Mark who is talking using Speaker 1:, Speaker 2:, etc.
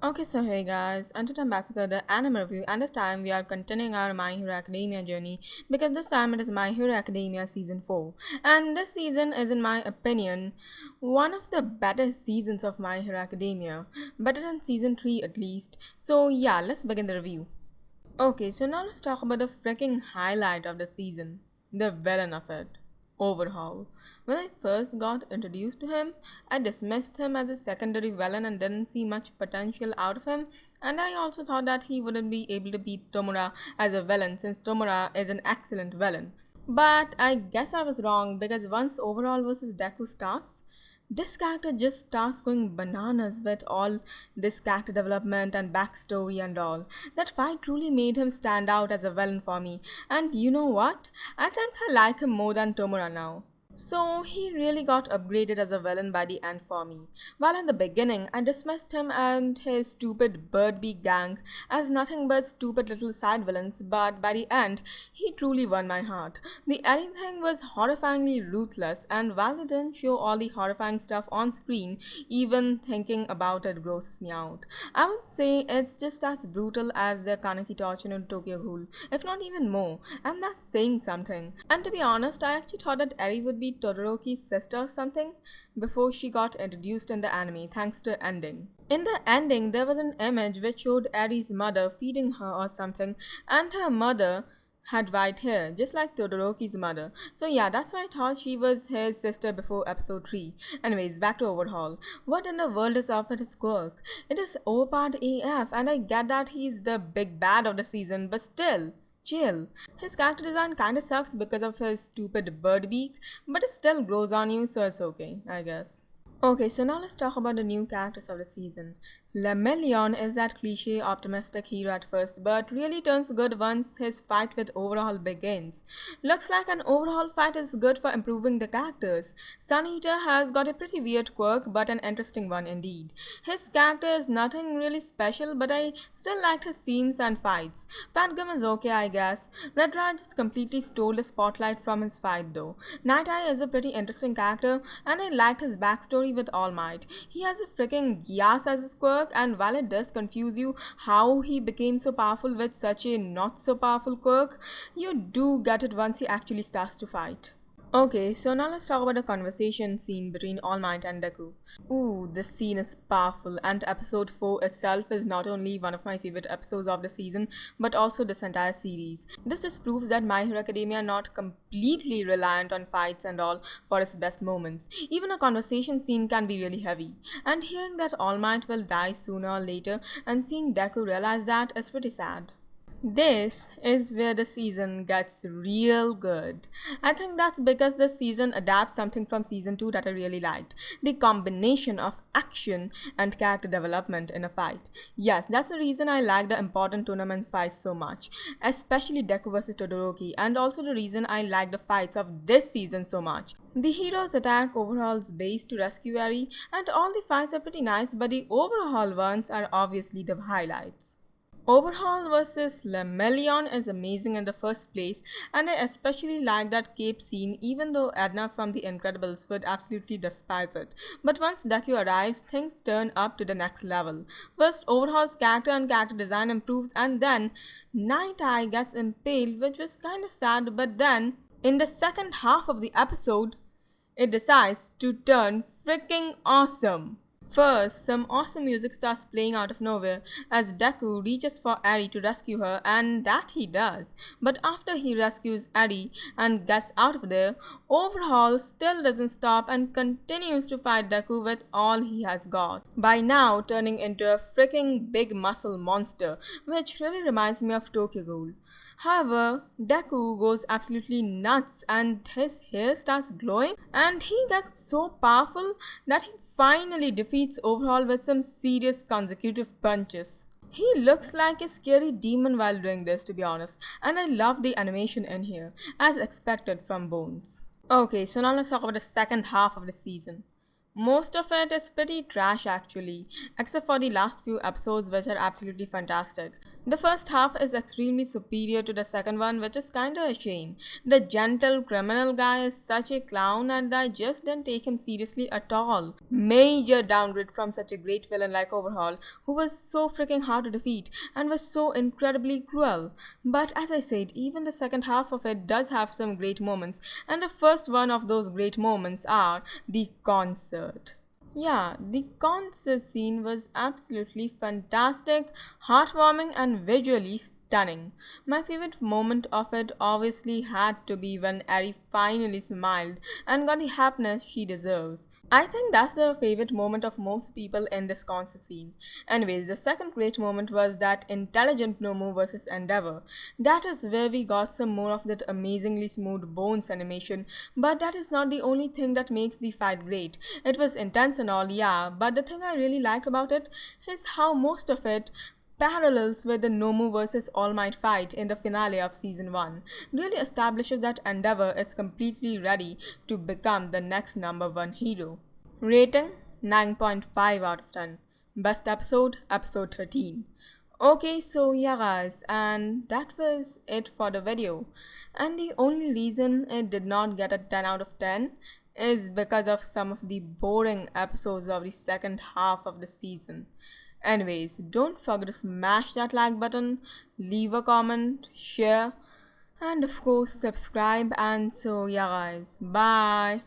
Speaker 1: Okay, so hey guys, and today I'm back with another anime review, and this time we are continuing our My Hero Academia journey because this time it is My Hero Academia Season 4. And this season is, in my opinion, one of the better seasons of My Hero Academia, better than Season 3 at least. So, yeah, let's begin the review. Okay, so now let's talk about the freaking highlight of the season, the villain of it, Overhaul. When I first got introduced to him, I dismissed him as a secondary villain and didn't see much potential out of him, and I also thought that he wouldn't be able to beat Tomura as a villain since Tomura is an excellent villain. But I guess I was wrong because once Overhaul versus Deku starts, this character just starts going bananas with all this character development and backstory and all. That fight truly made him stand out as a villain for me. And you know what? I think I like him more than Tomura now. So he really got upgraded as a villain by the end for me. While in the beginning I dismissed him and his stupid Birdbee gang as nothing but stupid little side villains, but by the end he truly won my heart. The ending thing was horrifyingly ruthless, and while they didn't show all the horrifying stuff on screen, even thinking about it grosses me out. I would say it's just as brutal as the Kaneki torture in Tokyo Ghoul, if not even more, and that's saying something. And to be honest, I actually thought that Eri would be Todoroki's sister or something before she got introduced in the anime thanks to ending. In the ending, there was an image which showed Eri's mother feeding her or something, and her mother had white hair, just like Todoroki's mother. So yeah, that's why I thought she was his sister before episode 3. Anyways, back to Overhaul. What in the world is up with his quirk? It is overpowered AF, and I get that he's the big bad of the season, but still, chill. His character design kinda sucks because of his stupid bird beak, but it still grows on you, so it's okay, I guess. Okay, so now let's talk about the new characters of the season. Lemillion is that cliche optimistic hero at first, but really turns good once his fight with Overhaul begins. Looks like an Overhaul fight is good for improving the characters. Sun Eater has got a pretty weird quirk, but an interesting one indeed. His character is nothing really special, but I still liked his scenes and fights. Fat Gum is okay, I guess. Red Rat just completely stole the spotlight from his fight though. Night Eye is a pretty interesting character, and I liked his backstory with All Might. He has a freaking Gyas as his quirk, and while it does confuse you how he became so powerful with such a not so powerful quirk, you do get it once he actually starts to fight. Okay, so now let's talk about the conversation scene between All Might and Deku. Ooh, this scene is powerful, and episode 4 itself is not only one of my favorite episodes of the season, but also this entire series. This just proves that My Hero Academia are not completely reliant on fights and all for its best moments. Even a conversation scene can be really heavy. And hearing that All Might will die sooner or later and seeing Deku realize that is pretty sad. This is where the season gets real good. I think that's because the season adapts something from season 2 that I really liked. The combination of action and character development in a fight. Yes, that's the reason I like the important tournament fights so much, especially Deku vs Todoroki, and also the reason I like the fights of this season so much. The heroes attack Overhaul's base to rescue Eri, and all the fights are pretty nice, but the Overhaul ones are obviously the highlights. Overhaul vs Lemillion is amazing in the first place, and I especially like that cape scene even though Edna from The Incredibles would absolutely despise it. But once Deku arrives, things turn up to the next level. First, Overhaul's character and character design improves, and then Night Eye gets impaled, which was kinda sad, but then in the second half of the episode, it decides to turn freaking awesome. First, some awesome music starts playing out of nowhere as Deku reaches for Eri to rescue her, and that he does. But after he rescues Eri and gets out of there, Overhaul still doesn't stop and continues to fight Deku with all he has got. By now turning into a freaking big muscle monster, which really reminds me of Tokyo Ghoul. However, Deku goes absolutely nuts and his hair starts glowing, and he gets so powerful that he finally defeats Overhaul with some serious consecutive punches. He looks like a scary demon while doing this, to be honest, and I love the animation in here, as expected from Bones. Okay, so now let's talk about the second half of the season. Most of it is pretty trash actually, except for the last few episodes which are absolutely fantastic. The first half is extremely superior to the second one, which is kinda a shame. The gentle criminal guy is such a clown and I just didn't take him seriously at all. Major downgrade from such a great villain like Overhaul, who was so freaking hard to defeat and was so incredibly cruel. But as I said, even the second half of it does have some great moments, and the first one of those great moments are the concert. Yeah, the concert scene was absolutely fantastic, heartwarming, and visually stunning. My favorite moment of it obviously had to be when Ari finally smiled and got the happiness she deserves. I think that's the favorite moment of most people in this concert scene. Anyways, the second great moment was that intelligent Nomu versus Endeavor. That is where we got some more of that amazingly smooth bones animation, but that is not the only thing that makes the fight great. It was intense and all, yeah, but the thing I really liked about it is how most of it parallels with the Nomu versus All Might fight in the finale of season 1 really establishes that Endeavor is completely ready to become the next number 1 hero. Rating 9.5 out of 10. Best episode, episode 13. Okay, so yeah guys, and that was it for the video. And the only reason it did not get a 10 out of 10 is because of some of the boring episodes of the second half of the season. Anyways, don't forget to smash that like button, leave a comment, share, and of course subscribe. And so yeah guys, bye.